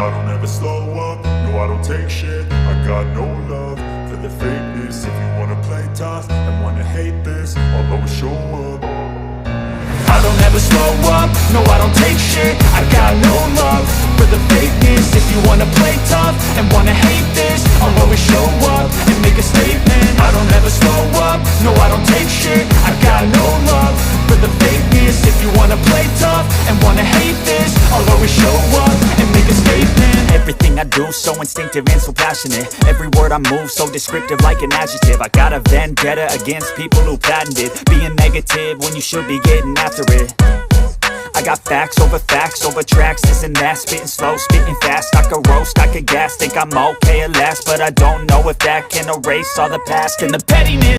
I don't ever slow up, no I don't take shit. I got no love for the fakeness. If you wanna play tough and wanna hate this, I'll always show up. I don't ever slow up, no I don't take shit. I got no love for the fakeness. If you wanna play tough and wanna hate this, I'll always show up and make a statement. I don't ever slow up, no I don't take shit. I got no love for the fakeness. If you wanna play tough and wanna hate this, I'll always show up and make a statement. Everything I do so instinctive and so passionate. Every word I move so descriptive like an adjective. I got a vendetta against people who patented being negative when you should be getting after it. I got facts over tracks, this and that. Spitting slow, spitting fast, I could roast, I could gas. Think I'm okay at last, but I don't know if that can erase all the past and the pettiness.